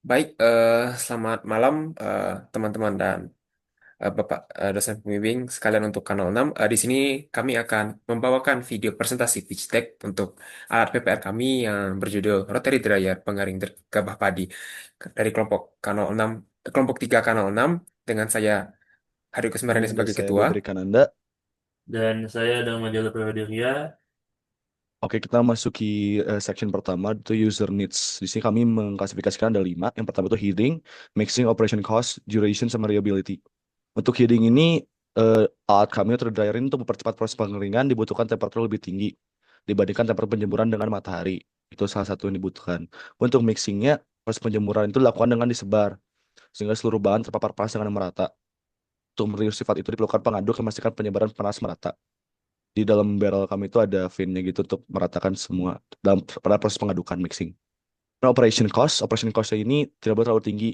Baik, selamat malam teman-teman dan Bapak dosen pembimbing sekalian untuk Kanal 6. Di sini kami akan membawakan video presentasi pitch deck untuk alat PPR kami yang berjudul Rotary Dryer Pengaring Gabah Padi dari kelompok Kanal 6, kelompok 3 Kanal 6 dengan saya Hari Ini Kusmarani ada sebagai saya ketua. Bedri Kananda. Dan saya dengan majalah Prawidiria. Oke, kita masuki section pertama, itu user needs. Di sini kami mengklasifikasikan ada 5. Yang pertama itu heating, mixing, operation cost, duration, sama reliability. Untuk heating ini, alat kami atau dryer ini untuk mempercepat proses pengeringan dibutuhkan temperatur lebih tinggi dibandingkan temperatur penjemuran dengan matahari. Itu salah satu yang dibutuhkan. Untuk mixingnya, proses penjemuran itu dilakukan dengan disebar, sehingga seluruh bahan terpapar panas dengan merata. Untuk merius sifat itu diperlukan pengaduk yang memastikan penyebaran panas merata. Di dalam barrel kami itu ada fan-nya gitu untuk meratakan semua pada proses pengadukan mixing. Nah, operation cost-nya ini tidak boleh terlalu tinggi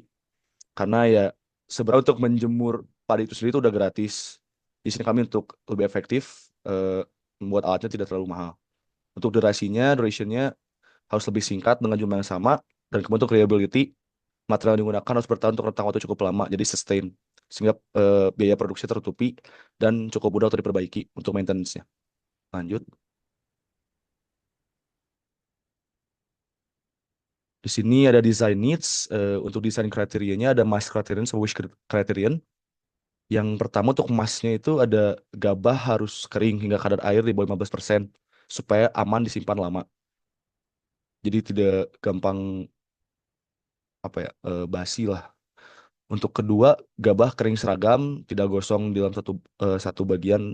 karena ya sebenarnya untuk menjemur padi itu sendiri itu udah gratis. Di sini kami untuk lebih efektif membuat alatnya tidak terlalu mahal. Untuk durationnya harus lebih singkat dengan jumlah yang sama, dan kemudian untuk reliability, material yang digunakan harus bertahan untuk rentang waktu cukup lama, jadi sustain, sehingga biaya produksi tertutupi dan cukup mudah untuk diperbaiki untuk maintenance-nya. Lanjut. Di sini ada design needs. Untuk desain kriterianya ada mass criterion sama wish criterion. Yang pertama untuk massnya itu ada gabah harus kering hingga kadar air di bawah 15% supaya aman disimpan lama. Jadi tidak gampang basi lah. Untuk kedua, gabah kering seragam, tidak gosong di dalam satu bagian.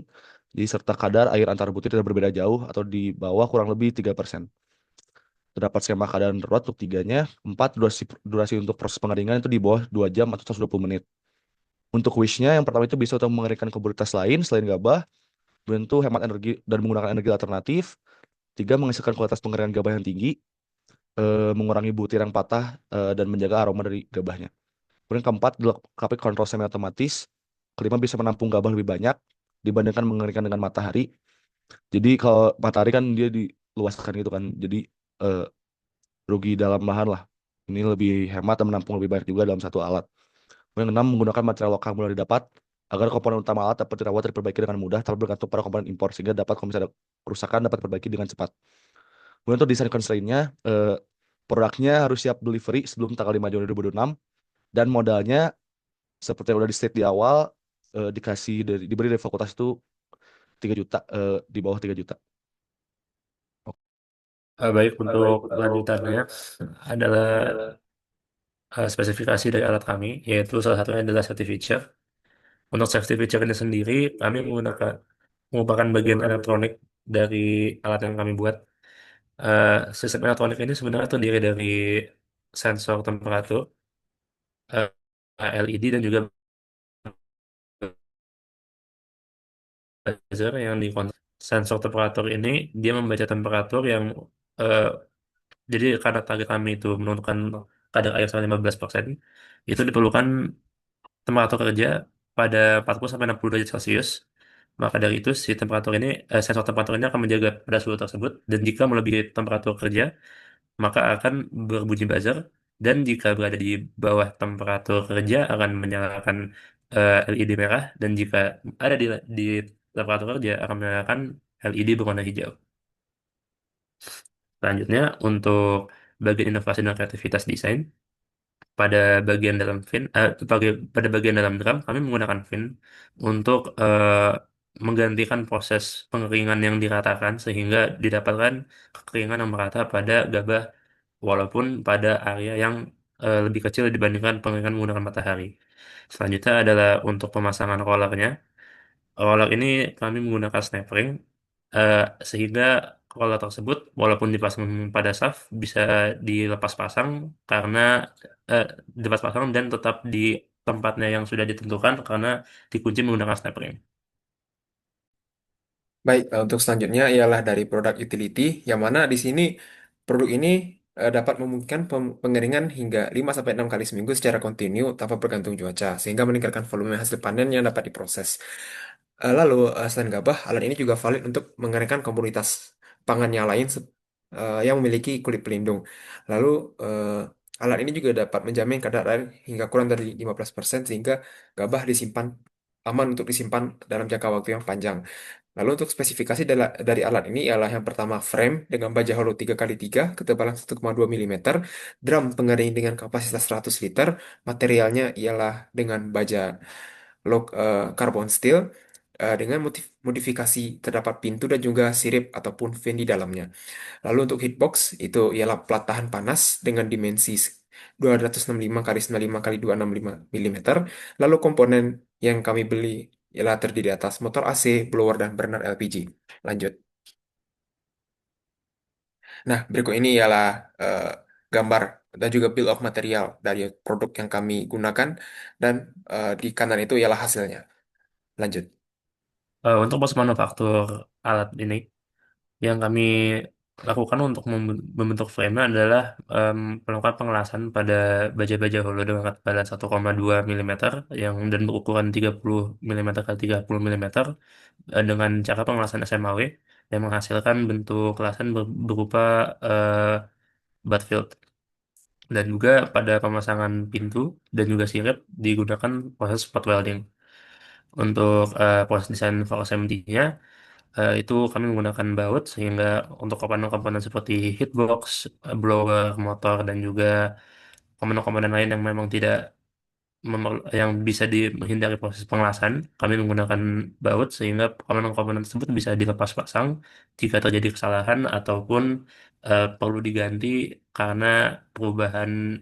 Jadi serta kadar air antar butir tidak berbeda jauh atau di bawah kurang lebih 3%. Terdapat skema keadaan darurat untuk tiganya. Empat, durasi untuk proses pengeringan itu di bawah 2 jam atau 120 menit. Untuk wish-nya, yang pertama itu bisa untuk mengeringkan komoditas lain selain gabah. Kemudian itu hemat energi dan menggunakan energi alternatif. Tiga, menghasilkan kualitas pengeringan gabah yang tinggi. Mengurangi butir yang patah dan menjaga aroma dari gabahnya. Kemudian keempat, dilengkapi kontrol semi otomatis. Kelima, bisa menampung gabah lebih banyak dibandingkan mengeringkan dengan matahari. Jadi kalau matahari kan dia diluaskan gitu kan. Jadi eh, rugi dalam lahan lah. Ini lebih hemat dan menampung lebih banyak juga dalam satu alat. Yang keenam, menggunakan material lokal mudah didapat agar komponen utama alat dapat dirawat dan diperbaiki dengan mudah tanpa bergantung pada komponen impor, sehingga dapat kalau misalnya ada kerusakan dapat diperbaiki dengan cepat. Kemudian untuk desain constraint-nya, produknya harus siap delivery sebelum tanggal 5 Juni 2026, dan modalnya seperti yang udah di state di awal, diberi dari fakultas itu 3 juta, di bawah 3 juta. Baik, untuk lanjutannya adalah spesifikasi dari alat kami, yaitu salah satunya adalah safety feature. Untuk safety feature ini sendiri, kami merupakan bagian elektronik dari alat yang kami buat. Eh, Sistem elektronik ini sebenarnya terdiri dari sensor temperatur, eh, LED, dan juga buzzer yang di sensor temperatur ini dia membaca temperatur yang eh, jadi karena target kami itu menurunkan kadar air sampai 15%, itu diperlukan temperatur kerja pada 40 sampai 60 derajat Celcius. Maka dari itu si temperatur ini sensor temperatur ini akan menjaga pada suhu tersebut, dan jika melebihi temperatur kerja maka akan berbunyi buzzer, dan jika berada di bawah temperatur kerja akan menyalakan LED merah, dan jika ada di temperatur kerja akan menyalakan LED berwarna hijau. Selanjutnya, untuk bagian inovasi dan kreativitas desain, pada bagian dalam pada bagian dalam drum kami menggunakan fin untuk menggantikan proses pengeringan yang diratakan sehingga didapatkan kekeringan yang merata pada gabah, walaupun pada area yang lebih kecil dibandingkan pengeringan menggunakan matahari. Selanjutnya adalah untuk pemasangan rollernya. Roller ini kami menggunakan snap ring, eh, sehingga roller tersebut walaupun dipasang pada shaft bisa dilepas pasang karena eh, dilepas pasang dan tetap di tempatnya yang sudah ditentukan karena dikunci menggunakan snap ring. Baik, untuk selanjutnya ialah dari produk utility, yang mana di sini produk ini dapat memungkinkan pengeringan hingga 5 sampai 6 kali seminggu secara kontinu tanpa bergantung cuaca, sehingga meningkatkan volume hasil panen yang dapat diproses. Lalu, selain gabah, alat ini juga valid untuk mengeringkan komoditas pangan yang lain yang memiliki kulit pelindung. Lalu, Alat ini juga dapat menjamin kadar air hingga kurang dari 15% sehingga gabah disimpan aman untuk disimpan dalam jangka waktu yang panjang. Lalu untuk spesifikasi dari alat ini ialah yang pertama frame dengan baja hollow 3x3 ketebalan 1,2 mm, drum pengering dengan kapasitas 100 liter, materialnya ialah dengan baja carbon steel dengan modifikasi terdapat pintu dan juga sirip ataupun fan di dalamnya. Lalu untuk hitbox itu ialah plat tahan panas dengan dimensi 265 kali 95 kali 265 mm. Lalu komponen yang kami beli ialah terdiri atas motor AC, blower, dan burner LPG. Lanjut. Nah, berikut ini ialah eh, gambar dan juga bill of material dari produk yang kami gunakan dan di kanan itu ialah hasilnya. Lanjut. Untuk proses manufaktur alat ini, yang kami lakukan untuk membentuk frame adalah melakukan pengelasan pada baja-baja holo dengan ketebalan 1,2 mm yang dan berukuran 30 mm kali 30 mm dengan cara pengelasan SMAW yang menghasilkan bentuk kelasan berupa butt field. Dan juga pada pemasangan pintu dan juga sirip digunakan proses spot welding. Untuk proses desain for assembly-nya, itu kami menggunakan baut sehingga untuk komponen-komponen seperti hitbox, blower, motor, dan juga komponen-komponen lain yang memang tidak yang bisa menghindari proses pengelasan, kami menggunakan baut sehingga komponen-komponen tersebut bisa dilepas pasang jika terjadi kesalahan ataupun perlu diganti karena perubahan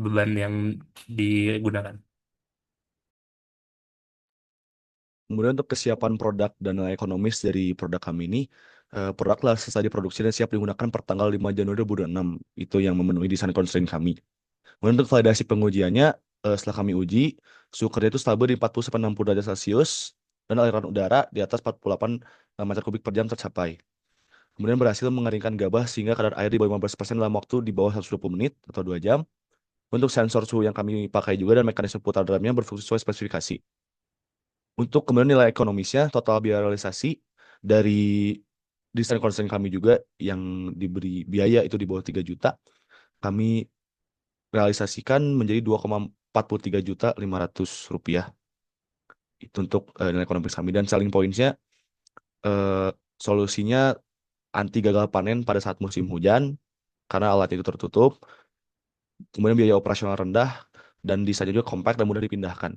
beban yang digunakan. Kemudian untuk kesiapan produk dan nilai ekonomis dari produk kami ini, produk telah selesai diproduksi dan siap digunakan per tanggal 5 Januari 2026. Itu yang memenuhi desain constraint kami. Kemudian untuk validasi pengujiannya, setelah kami uji, suhu kerja itu stabil di 40-60 derajat Celcius dan aliran udara di atas 48 meter kubik per jam tercapai. Kemudian berhasil mengeringkan gabah sehingga kadar air di bawah 15% dalam waktu di bawah 120 menit atau 2 jam. Untuk sensor suhu yang kami pakai juga dan mekanisme putar drumnya berfungsi sesuai spesifikasi. Untuk kemudian nilai ekonomisnya, total biaya realisasi dari desain konsen kami juga yang diberi biaya itu di bawah 3 juta, kami realisasikan menjadi 2,43 juta 500 rupiah. Itu untuk nilai ekonomis kami. Dan selling points-nya, eh, solusinya anti gagal panen pada saat musim hujan, karena alat itu tertutup. Kemudian biaya operasional rendah, dan desainnya juga kompak dan mudah dipindahkan.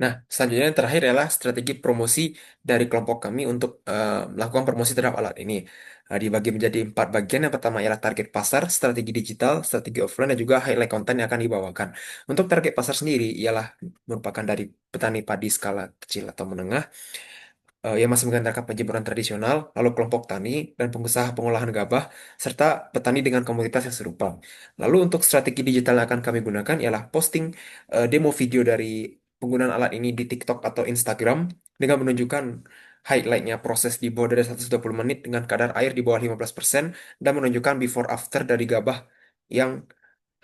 Nah, selanjutnya yang terakhir adalah strategi promosi dari kelompok kami untuk melakukan promosi terhadap alat ini. Dibagi menjadi 4 bagian. Yang pertama ialah target pasar, strategi digital, strategi offline, dan juga highlight konten yang akan dibawakan. Untuk target pasar sendiri ialah merupakan dari petani padi skala kecil atau menengah yang masih mengandalkan penjemuran tradisional, lalu kelompok tani dan pengusaha pengolahan gabah, serta petani dengan komoditas yang serupa. Lalu untuk strategi digital yang akan kami gunakan ialah posting demo video dari penggunaan alat ini di TikTok atau Instagram dengan menunjukkan highlightnya proses di bawah dari 120 menit dengan kadar air di bawah 15% dan menunjukkan before after dari gabah yang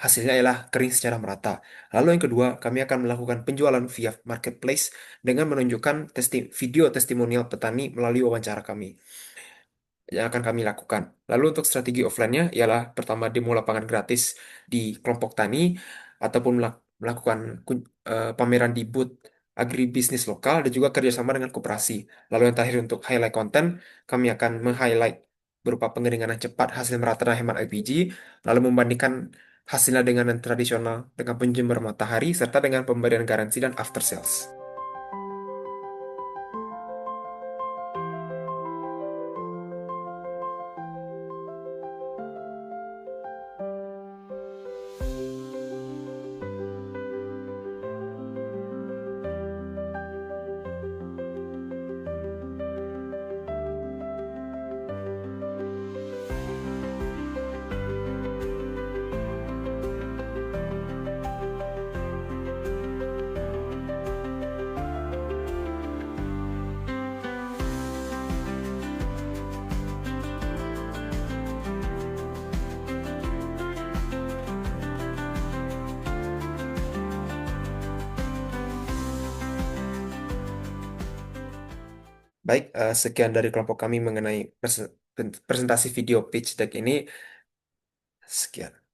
hasilnya ialah kering secara merata. Lalu yang kedua, kami akan melakukan penjualan via marketplace dengan menunjukkan video testimonial petani melalui wawancara kami yang akan kami lakukan. Lalu untuk strategi offline-nya ialah pertama demo lapangan gratis di kelompok tani ataupun melakukan pameran di booth agribisnis lokal dan juga kerjasama dengan koperasi. Lalu yang terakhir untuk highlight konten, kami akan meng-highlight berupa pengeringan yang cepat hasil merata dan hemat LPG, lalu membandingkan hasilnya dengan yang tradisional dengan penjemur matahari serta dengan pemberian garansi dan after sales. Baik, sekian dari kelompok kami mengenai presentasi video pitch deck ini. Sekian.